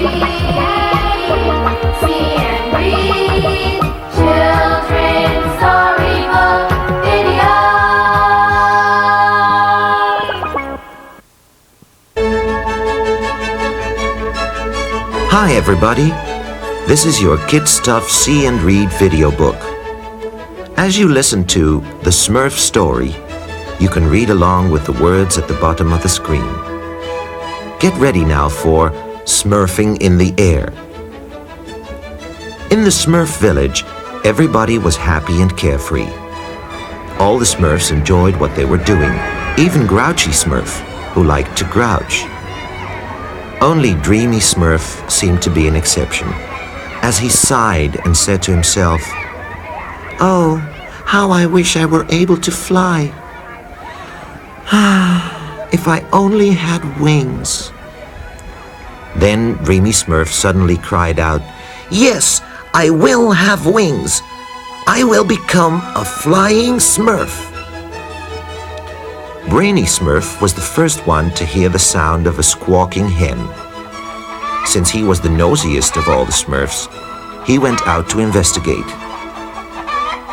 see and read children's storybook video. Hi everybody, this is your Kid Stuff See and Read video book. As you listen to the Smurf story, you can read along with the words at the bottom of the screen. Get ready now for Smurfing in the Air. In the Smurf village, everybody was happy and carefree. All the Smurfs enjoyed what they were doing, even Grouchy Smurf, who liked to grouch. Only Dreamy Smurf seemed to be an exception, as he sighed and said to himself, "Oh, how I wish I were able to fly. If I only had wings." Then Dreamy Smurf suddenly cried out, "Yes, I will have wings. I will become a flying Smurf." Brainy Smurf was the first one to hear the sound of a squawking hen. Since he was the nosiest of all the Smurfs, he went out to investigate.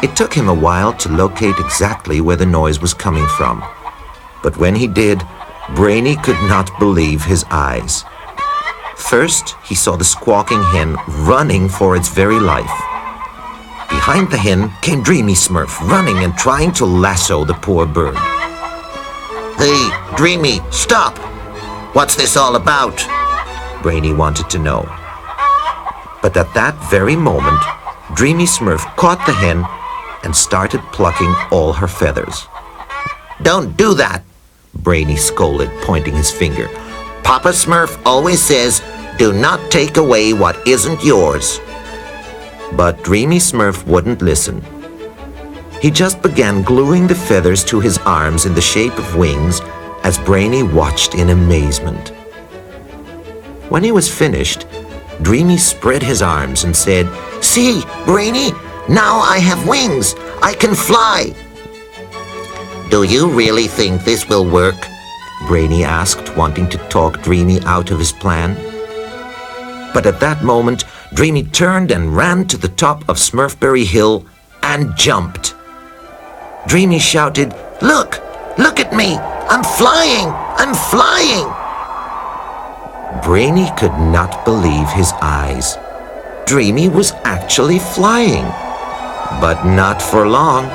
It took him a while to locate exactly where the noise was coming from. But when he did, Brainy could not believe his eyes. First, he saw the squawking hen running for its very life. Behind the hen came Dreamy Smurf, running and trying to lasso the poor bird. "Hey, Dreamy, stop! What's this all about?" Brainy wanted to know. But at that very moment, Dreamy Smurf caught the hen and started plucking all her feathers. "Don't do that," Brainy scolded, pointing his finger. "Papa Smurf always says, do not take away what isn't yours." But Dreamy Smurf wouldn't listen. He just began gluing the feathers to his arms in the shape of wings as Brainy watched in amazement. When he was finished, Dreamy spread his arms and said, "See, Brainy, now I have wings. I can fly." "Do you really think this will work?" Brainy asked, wanting to talk Dreamy out of his plan. But at that moment, Dreamy turned and ran to the top of Smurfberry Hill and jumped. Dreamy shouted, "Look! Look at me! I'm flying! I'm flying!" Brainy could not believe his eyes. Dreamy was actually flying. But not for long.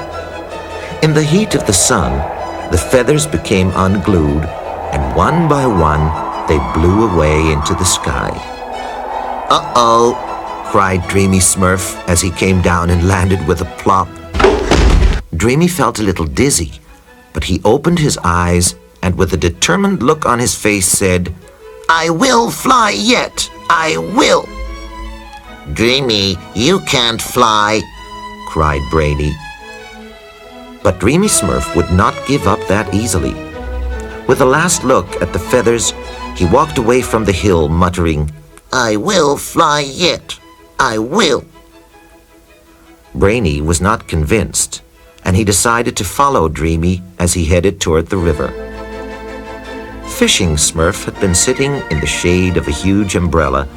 In the heat of the sun, the feathers became unglued, and one by one, they blew away into the sky. "Uh-oh!" cried Dreamy Smurf as he came down and landed with a plop. Dreamy felt a little dizzy, but he opened his eyes and with a determined look on his face said, "I will fly yet! I will!" "Dreamy, you can't fly!" cried Brainy. But Dreamy Smurf would not give up that easily. With a last look at the feathers, he walked away from the hill muttering, "I will fly yet! I will!" Brainy was not convinced, and he decided to follow Dreamy as he headed toward the river. Fishing Smurf had been sitting in the shade of a huge umbrella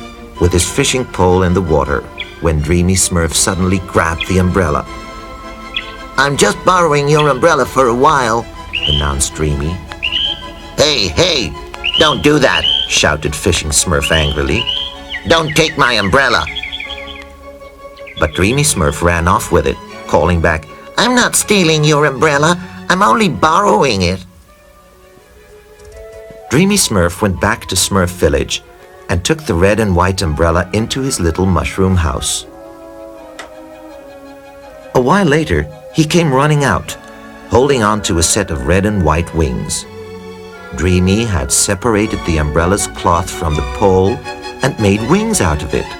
with his fishing pole in the water when Dreamy Smurf suddenly grabbed the umbrella. "I'm just borrowing your umbrella for a while," announced Dreamy. "Hey, hey! Don't do that!" shouted Fishing Smurf angrily. "Don't take my umbrella!" But Dreamy Smurf ran off with it, calling back, "I'm not stealing your umbrella. I'm only borrowing it." Dreamy Smurf went back to Smurf Village and took the red and white umbrella into his little mushroom house. A while later, he came running out, holding on to a set of red and white wings. Dreamy had separated the umbrella's cloth from the pole and made wings out of it.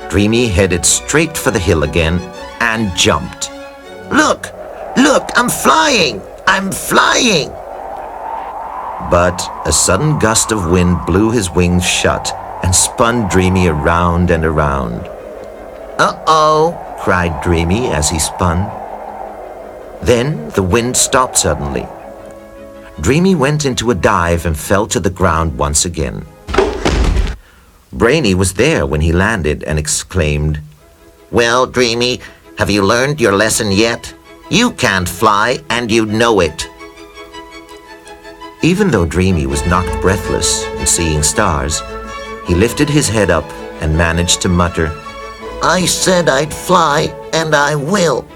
Dreamy headed straight for the hill again and jumped. "Look! Look! I'm flying! I'm flying!" But a sudden gust of wind blew his wings shut and spun Dreamy around and around. "Uh-oh!" cried Dreamy as he spun. Then the wind stopped suddenly. Dreamy went into a dive and fell to the ground once again. Brainy was there when he landed and exclaimed, Well, Dreamy, have you learned your lesson yet? You can't fly, and you know it. Even though Dreamy was knocked breathless and seeing stars, he lifted his head up and managed to mutter, I said I'd fly, and I will.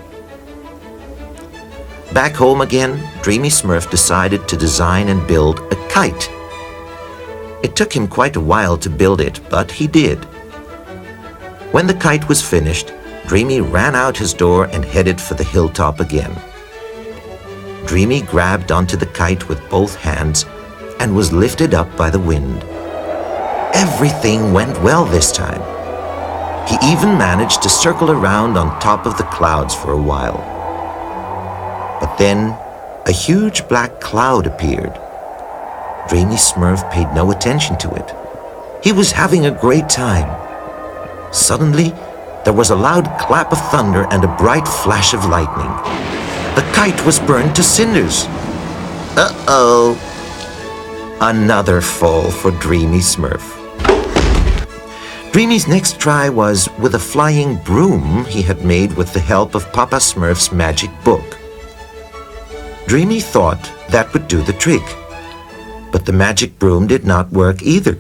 Back home again, Dreamy Smurf decided to design and build a kite. It took him quite a while to build it, but he did. When the kite was finished, Dreamy ran out his door and headed for the hilltop again. Dreamy grabbed onto the kite with both hands and was lifted up by the wind. Everything went well this time. He even managed to circle around on top of the clouds for a while. But then a huge black cloud appeared. Dreamy Smurf paid no attention to it. He was having a great time. Suddenly, there was a loud clap of thunder and a bright flash of lightning. The kite was burned to cinders. Uh-oh. Another fall for Dreamy Smurf. Dreamy's next try was with a flying broom he had made with the help of Papa Smurf's magic book. Dreamy thought that would do the trick, but the magic broom did not work either,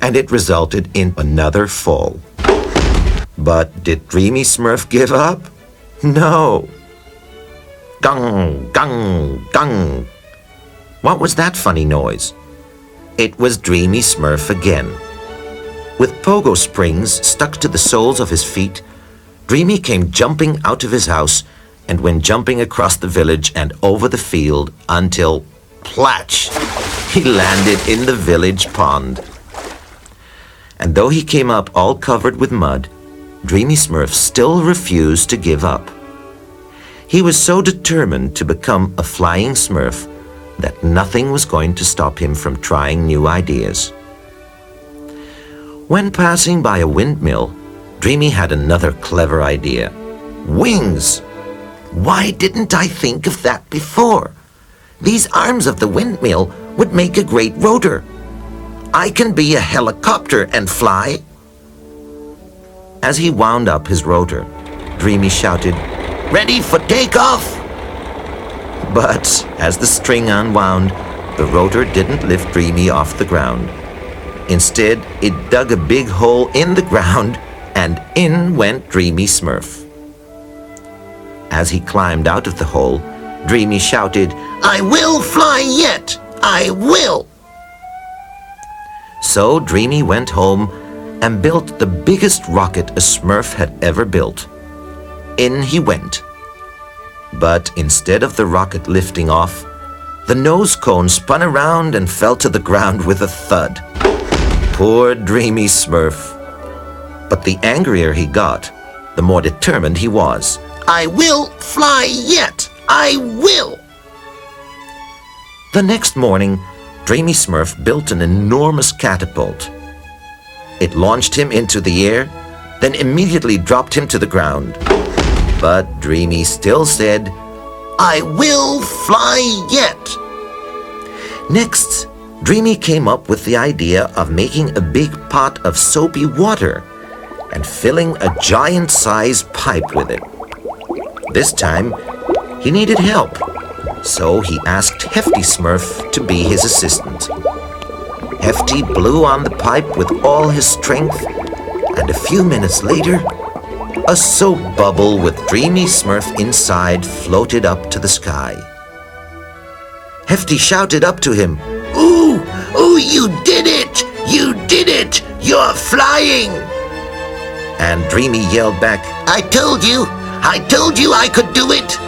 and it resulted in another fall. But did Dreamy Smurf give up? No. Gung, gung, gung. What was that funny noise? It was Dreamy Smurf again. With pogo springs stuck to the soles of his feet, Dreamy came jumping out of his house and went jumping across the village and over the field until, platch, he landed in the village pond. And though he came up all covered with mud, Dreamy Smurf still refused to give up. He was so determined to become a flying Smurf that nothing was going to stop him from trying new ideas. When passing by a windmill, Dreamy had another clever idea. Wings! Why didn't I think of that before? These arms of the windmill would make a great rotor. I can be a helicopter and fly. As he wound up his rotor, Dreamy shouted, Ready for takeoff! But as the string unwound, the rotor didn't lift Dreamy off the ground. Instead, it dug a big hole in the ground, and in went Dreamy Smurf. As he climbed out of the hole, Dreamy shouted, I will fly yet! I will! So Dreamy went home and built the biggest rocket a Smurf had ever built. In he went. But instead of the rocket lifting off, the nose cone spun around and fell to the ground with a thud. Poor Dreamy Smurf. But the angrier he got, the more determined he was. I will fly yet! I will! The next morning, Dreamy Smurf built an enormous catapult. It launched him into the air, then immediately dropped him to the ground. But Dreamy still said, I will fly yet! Next, Dreamy came up with the idea of making a big pot of soapy water and filling a giant-sized pipe with it. This time, he needed help, so he asked Hefty Smurf to be his assistant. Hefty blew on the pipe with all his strength, and a few minutes later, a soap bubble with Dreamy Smurf inside floated up to the sky. Hefty shouted up to him, Ooh! Ooh, you did it! You did it! You're flying! And Dreamy yelled back, I told you I could do it!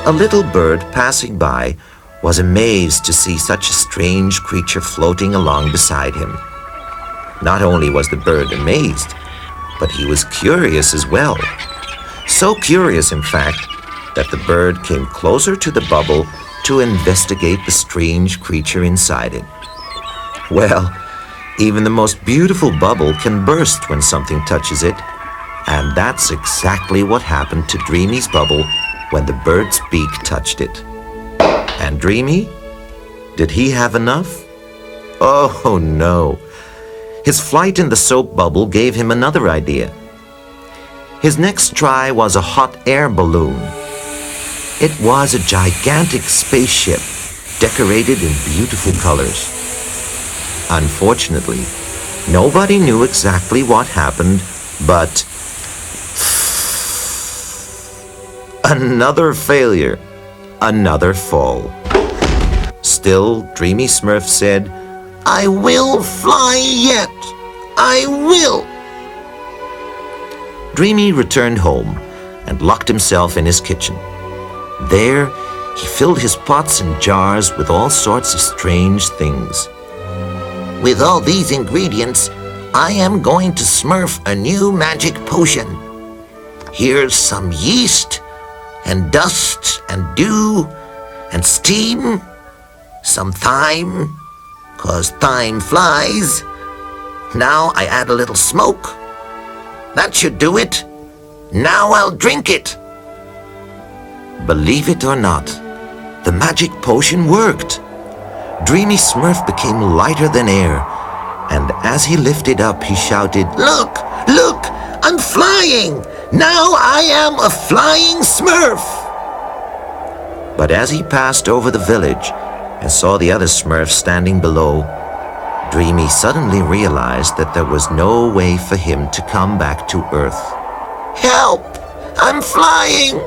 A little bird passing by was amazed to see such a strange creature floating along beside him. Not only was the bird amazed, but he was curious as well. So curious, in fact, that the bird came closer to the bubble to investigate the strange creature inside it. Well, even the most beautiful bubble can burst when something touches it, and that's exactly what happened to Dreamy's bubble when the bird's beak touched it. And Dreamy? Did he have enough? Oh no. His flight in the soap bubble gave him another idea. His next try was a hot air balloon. It was a gigantic spaceship decorated in beautiful colors. Unfortunately, nobody knew exactly what happened, but another failure, another fall. Still, Dreamy Smurf said, I will fly yet. I will. Dreamy returned home and locked himself in his kitchen. There, he filled his pots and jars with all sorts of strange things. With all these ingredients, I am going to smurf a new magic potion. Here's some yeast, and dust, and dew, and steam, some thyme, 'cause thyme flies. Now I add a little smoke. That should do it. Now I'll drink it. Believe it or not, the magic potion worked. Dreamy Smurf became lighter than air, and as he lifted up, he shouted, Look, look, I'm flying. Now I am a flying Smurf. But as he passed over the village and saw the other Smurfs standing below, Dreamy suddenly realized that there was no way for him to come back to Earth. Help! I'm flying!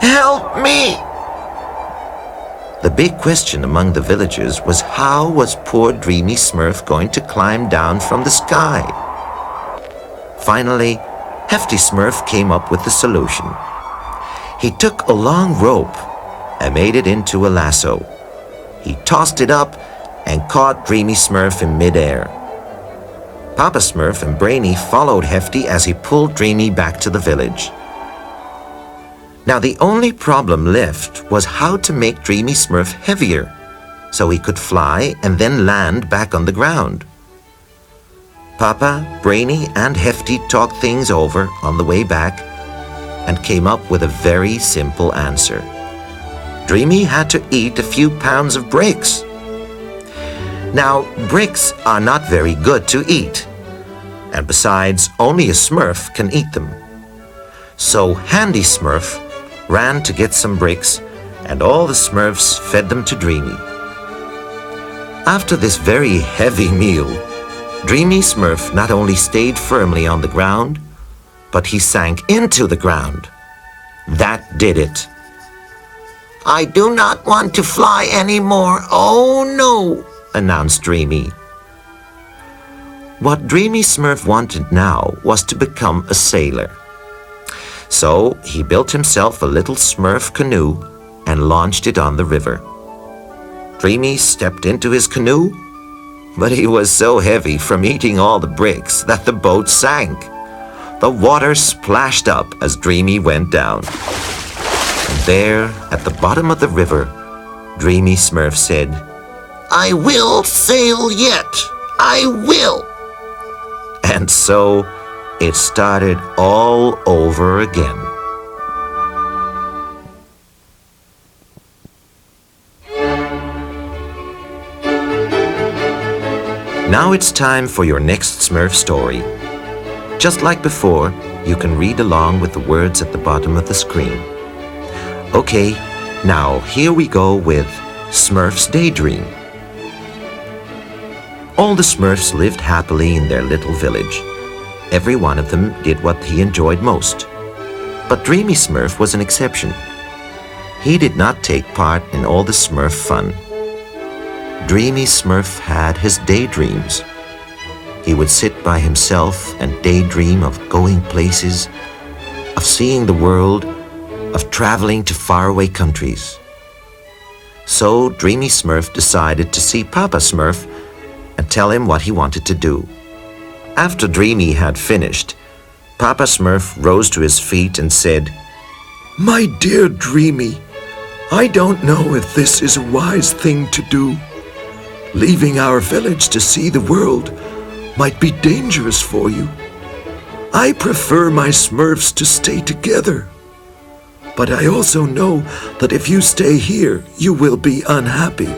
Help me! The big question among the villagers was how was poor Dreamy Smurf going to climb down from the sky? Finally, Hefty Smurf came up with the solution. He took a long rope and made it into a lasso. He tossed it up and caught Dreamy Smurf in midair. Papa Smurf and Brainy followed Hefty as he pulled Dreamy back to the village. Now the only problem left was how to make Dreamy Smurf heavier so he could fly and then land back on the ground. Papa, Brainy, and Hefty talked things over on the way back and came up with a very simple answer. Dreamy had to eat a few pounds of bricks. Now, bricks are not very good to eat, and besides, only a Smurf can eat them. So Handy Smurf ran to get some bricks, and all the Smurfs fed them to Dreamy. After this very heavy meal, Dreamy Smurf not only stayed firmly on the ground, but he sank into the ground. That did it. I do not want to fly anymore. Oh no, announced Dreamy. What Dreamy Smurf wanted now was to become a sailor. So he built himself a little Smurf canoe and launched it on the river. Dreamy stepped into his canoe, but he was so heavy from eating all the bricks that the boat sank. The water splashed up as Dreamy went down. And there, at the bottom of the river, Dreamy Smurf said, I will sail yet. I will. And so it started all over again. Now it's time for your next Smurf story. Just like before, you can read along with the words at the bottom of the screen. Okay, now here we go with Smurf's Daydream. All the Smurfs lived happily in their little village. Every one of them did what he enjoyed most. But Dreamy Smurf was an exception. He did not take part in all the Smurf fun. Dreamy Smurf had his daydreams. He would sit by himself and daydream of going places, of seeing the world, of traveling to faraway countries. So Dreamy Smurf decided to see Papa Smurf and tell him what he wanted to do. After Dreamy had finished, Papa Smurf rose to his feet and said, My dear Dreamy, I don't know if this is a wise thing to do. Leaving our village to see the world might be dangerous for you. I prefer my Smurfs to stay together. But I also know that if you stay here, you will be unhappy.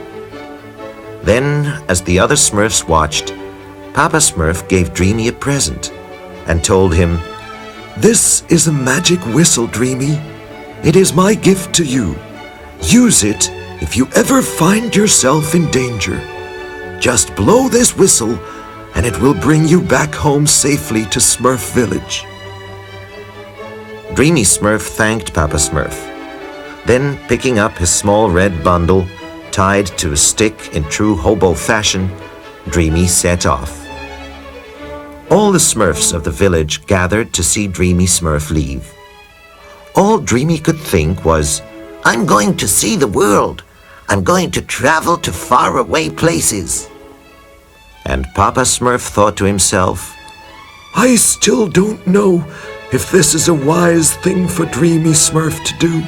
Then, as the other Smurfs watched, Papa Smurf gave Dreamy a present and told him, This is a magic whistle, Dreamy. It is my gift to you. Use it if you ever find yourself in danger. Just blow this whistle and it will bring you back home safely to Smurf Village. Dreamy Smurf thanked Papa Smurf. Then, picking up his small red bundle, tied to a stick in true hobo fashion, Dreamy set off. All the Smurfs of the village gathered to see Dreamy Smurf leave. All Dreamy could think was, I'm going to see the world. I'm going to travel to faraway places. And Papa Smurf thought to himself, I still don't know if this is a wise thing for Dreamy Smurf to do.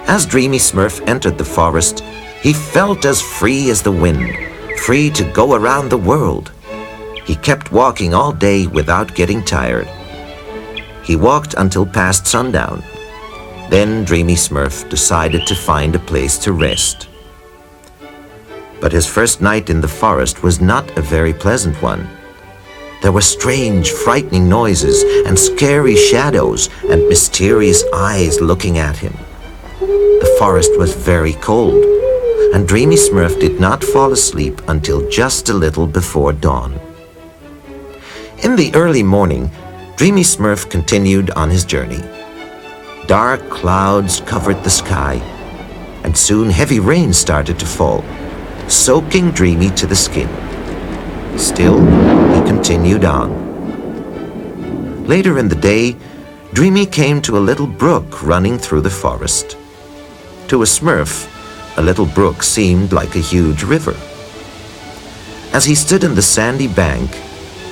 As Dreamy Smurf entered the forest, he felt as free as the wind, free to go around the world. He kept walking all day without getting tired. He walked until past sundown. Then Dreamy Smurf decided to find a place to rest. But his first night in the forest was not a very pleasant one. There were strange, frightening noises and scary shadows and mysterious eyes looking at him. The forest was very cold, and Dreamy Smurf did not fall asleep until just a little before dawn. In the early morning, Dreamy Smurf continued on his journey. Dark clouds covered the sky, and soon heavy rain started to fall, soaking Dreamy to the skin. Still, he continued on. Later in the day, Dreamy came to a little brook running through the forest. To a Smurf, a little brook seemed like a huge river. As he stood in the sandy bank,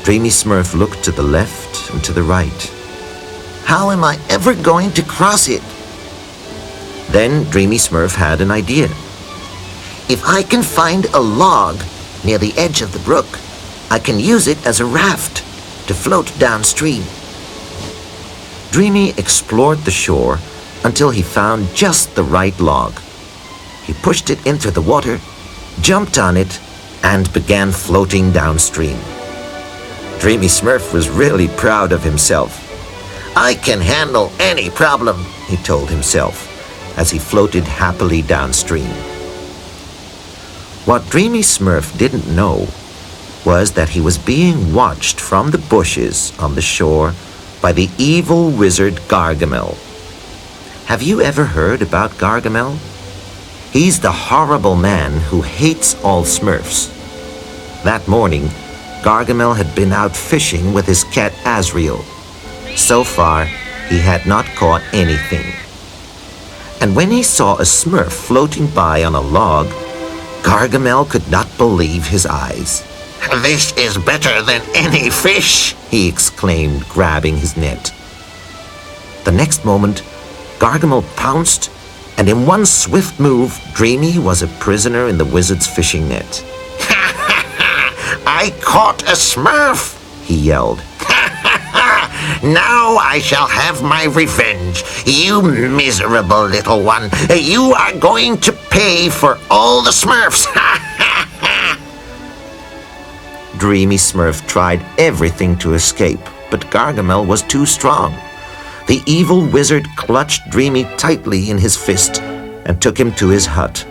Dreamy Smurf looked to the left and to the right. How am I ever going to cross it? Then Dreamy Smurf had an idea. If I can find a log near the edge of the brook, I can use it as a raft to float downstream. Dreamy explored the shore until he found just the right log. He pushed it into the water, jumped on it, and began floating downstream. Dreamy Smurf was really proud of himself. I can handle any problem, he told himself as he floated happily downstream. What Dreamy Smurf didn't know was that he was being watched from the bushes on the shore by the evil wizard Gargamel. Have you ever heard about Gargamel? He's the horrible man who hates all Smurfs. That morning, Gargamel had been out fishing with his cat Azrael. So far, he had not caught anything. And when he saw a Smurf floating by on a log, Gargamel could not believe his eyes. This is better than any fish, he exclaimed, grabbing his net. The next moment, Gargamel pounced, and in one swift move, Dreamy was a prisoner in the wizard's fishing net. I caught a Smurf, he yelled. Now I shall have my revenge. You miserable little one. You are going to pay for all the Smurfs. Dreamy Smurf tried everything to escape, but Gargamel was too strong. The evil wizard clutched Dreamy tightly in his fist and took him to his hut.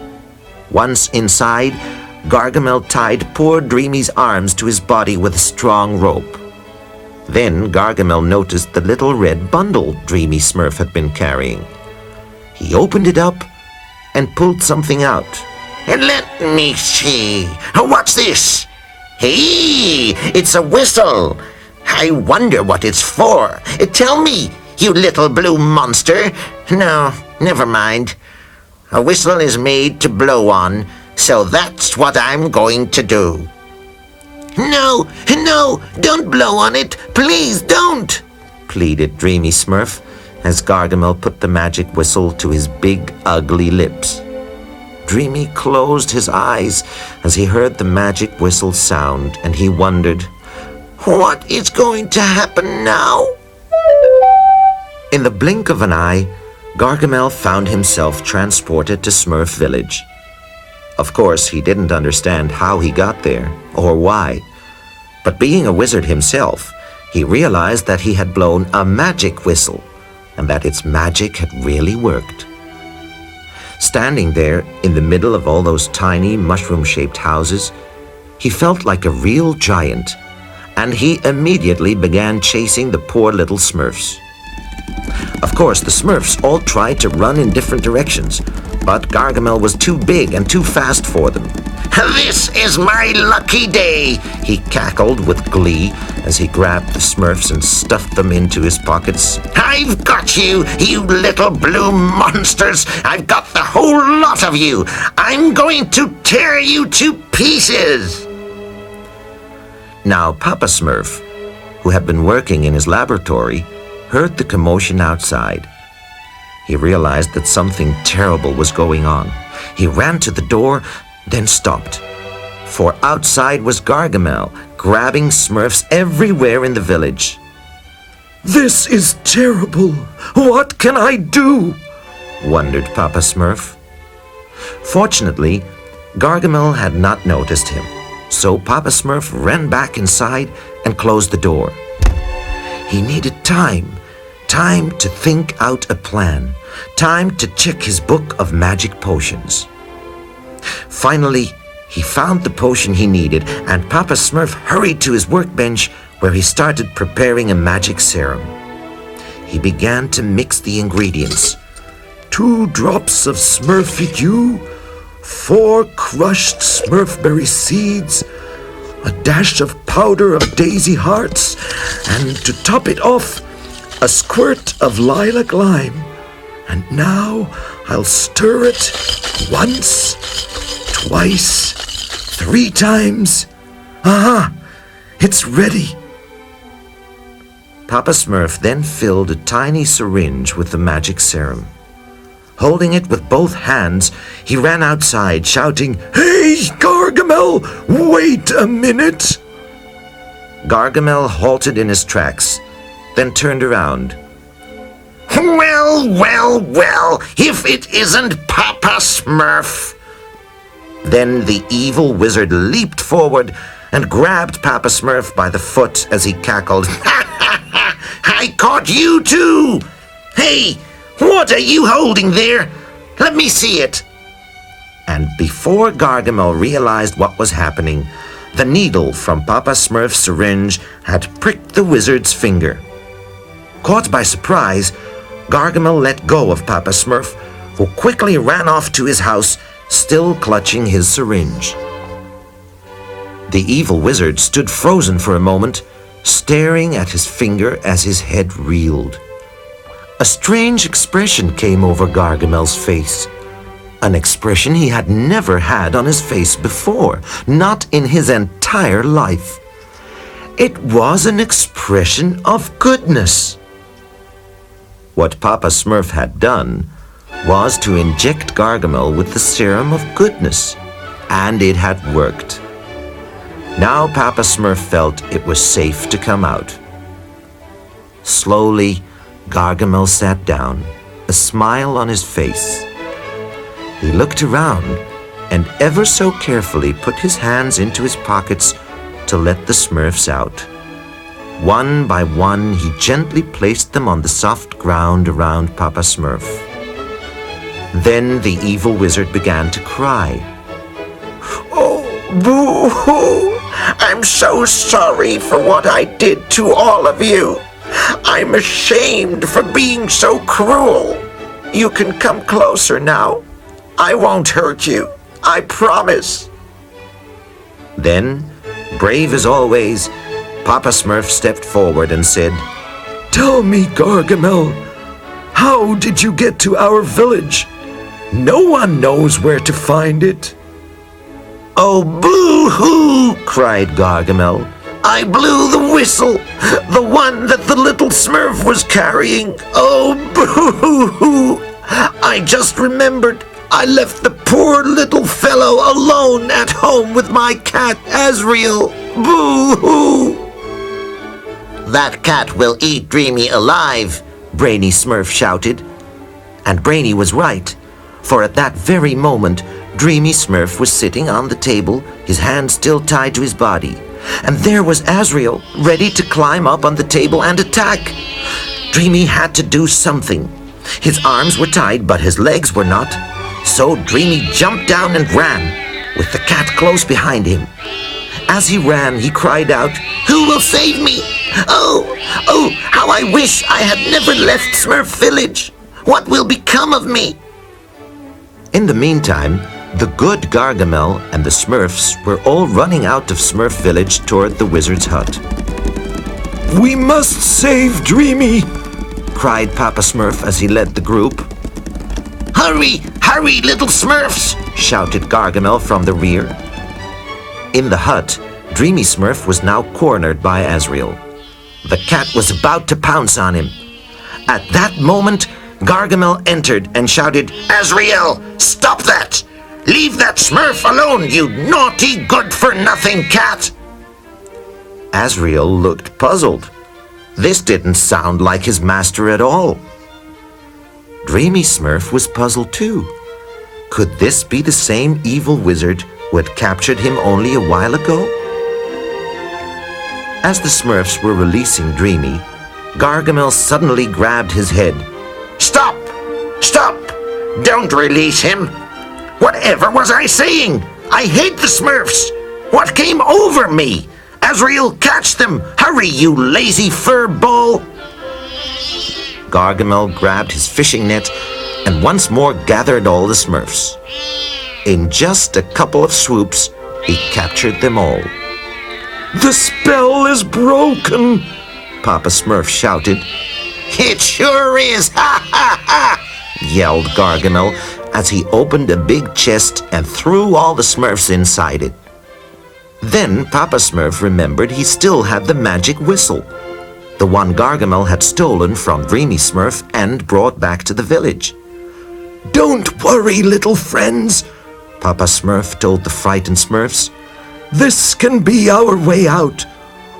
Once inside, Gargamel tied poor Dreamy's arms to his body with a strong rope. Then Gargamel noticed the little red bundle Dreamy Smurf had been carrying. He opened it up and pulled something out. Let me see. What's this? Hey, it's a whistle. I wonder what it's for. Tell me, you little blue monster. No, never mind. A whistle is made to blow on, so that's what I'm going to do. No, don't blow on it. Please don't, pleaded Dreamy Smurf as Gargamel put the magic whistle to his big, ugly lips. Dreamy closed his eyes as he heard the magic whistle sound, and he wondered, what is going to happen now? In the blink of an eye, Gargamel found himself transported to Smurf Village. Of course, he didn't understand how he got there or why, But being a wizard himself, he realized that he had blown a magic whistle and that its magic had really worked. Standing there in the middle of all those tiny mushroom-shaped houses, he felt like a real giant, and he immediately began chasing the poor little Smurfs. Of course, the Smurfs all tried to run in different directions, but Gargamel was too big and too fast for them. This is my lucky day, He cackled with glee as he grabbed the Smurfs and stuffed them into his pockets. I've got you, you little blue monsters. I've got the whole lot of you. I'm going to tear you to pieces. Now Papa Smurf, who had been working in his laboratory, heard the commotion outside. He realized that something terrible was going on. He ran to the door, then stopped. For outside was Gargamel, grabbing Smurfs everywhere in the village. This is terrible. What can I do? Wondered Papa Smurf. Fortunately, Gargamel had not noticed him, so Papa Smurf ran back inside and closed the door. He needed time to think out a plan, time to check his book of magic potions. Finally, he found the potion he needed, and Papa Smurf hurried to his workbench where he started preparing a magic serum. He began to mix the ingredients. 2 drops of Smurfy dew, 4 crushed Smurfberry seeds, a dash of powder of daisy hearts, and to top it off, a squirt of lilac lime. And now I'll stir it once, twice, 3 times. Aha! It's ready. Papa Smurf then filled a tiny syringe with the magic serum. Holding it with both hands, he ran outside, shouting, Hey, Gargamel! Wait a minute! Gargamel halted in his tracks, then turned around. Well, if it isn't Papa Smurf. Then the evil wizard leaped forward and grabbed Papa Smurf by the foot as he cackled. I caught you too! Hey, what are you holding there? Let me see it. And before Gargamel realized what was happening, the needle from Papa Smurf's syringe had pricked the wizard's finger. Caught by surprise, Gargamel let go of Papa Smurf, who quickly ran off to his house, still clutching his syringe. The evil wizard stood frozen for a moment, staring at his finger as his head reeled. A strange expression came over Gargamel's face. An expression he had never had on his face before, not in his entire life. It was an expression of goodness. What Papa Smurf had done was to inject Gargamel with the serum of goodness, and it had worked. Now Papa Smurf felt it was safe to come out. Slowly, Gargamel sat down, a smile on his face. He looked around and ever so carefully put his hands into his pockets to let the Smurfs out. One by one, he gently placed them on the soft ground around Papa Smurf. Then the evil wizard began to cry. Oh, boo-hoo! I'm so sorry for what I did to all of you. I'm ashamed for being so cruel. You can come closer now. I won't hurt you. I promise. Then, brave as always, Papa Smurf stepped forward and said, Tell me, Gargamel, how did you get to our village? No one knows where to find it. Oh, boo-hoo! cried Gargamel. I blew the whistle, the one that the little Smurf was carrying. Oh, boo-hoo! I just remembered I left the poor little fellow alone at home with my cat, Azrael. Boo-hoo! That cat will eat Dreamy alive, Brainy Smurf shouted. And Brainy was right, for at that very moment, Dreamy Smurf was sitting on the table, his hands still tied to his body, and there was Azrael, ready to climb up on the table and attack. Dreamy had to do something. His arms were tied, but his legs were not. So Dreamy jumped down and ran, with the cat close behind him. As he ran, he cried out, Who will save me? Oh, how I wish I had never left Smurf Village. What will become of me? In the meantime, the good Gargamel and the Smurfs were all running out of Smurf Village toward the wizard's hut. We must save Dreamy, cried Papa Smurf as he led the group. Hurry, little Smurfs! Shouted Gargamel from the rear. In the hut, Dreamy Smurf was now cornered by Azrael. The cat was about to pounce on him. At that moment, Gargamel entered and shouted, Azrael, stop that! Leave that Smurf alone, you naughty, good-for-nothing cat! Azrael looked puzzled. This didn't sound like his master at all. Dreamy Smurf was puzzled too. Could this be the same evil wizard who had captured him only a while ago? As the Smurfs were releasing Dreamy, Gargamel suddenly grabbed his head. Stop! Don't release him! Whatever was I saying? I hate the Smurfs! What came over me? Azrael, catch them! Hurry, you lazy fur ball! Gargamel grabbed his fishing net and once more gathered all the Smurfs. In just a couple of swoops, he captured them all. the spell is broken, Papa Smurf shouted. It sure is! Ha ha ha! Yelled Gargamel as he opened a big chest and threw all the Smurfs inside it. Then Papa Smurf remembered he still had the magic whistle, the one Gargamel had stolen from Dreamy Smurf and brought back to the village. Don't worry, little friends, Papa Smurf told the frightened Smurfs. This can be our way out.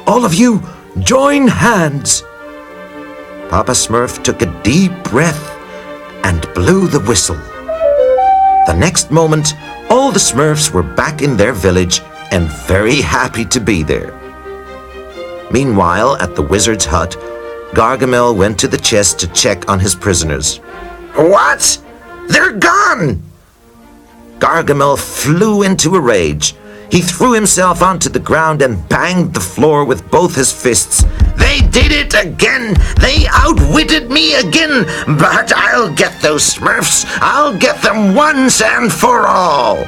All of you, join hands. Papa Smurf took a deep breath and blew the whistle. The next moment, all the Smurfs were back in their village and very happy to be there. Meanwhile, at the wizard's hut, Gargamel went to the chest to check on his prisoners. What? They're gone! Gargamel flew into a rage. He threw himself onto the ground and banged the floor with both his fists. They did it again! They outwitted me again! But I'll get those Smurfs! I'll get them once and for all!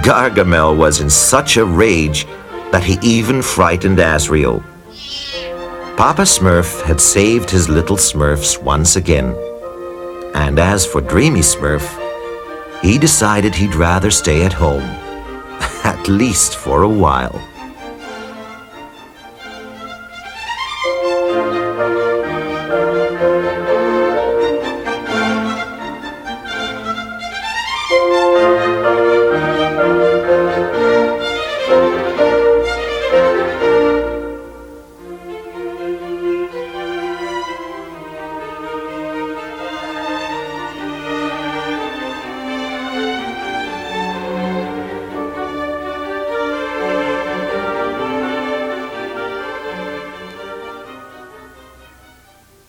Gargamel was in such a rage that he even frightened Azrael. Papa Smurf had saved his little Smurfs once again. And as for Dreamy Smurf, he decided he'd rather stay at home, at least for a while.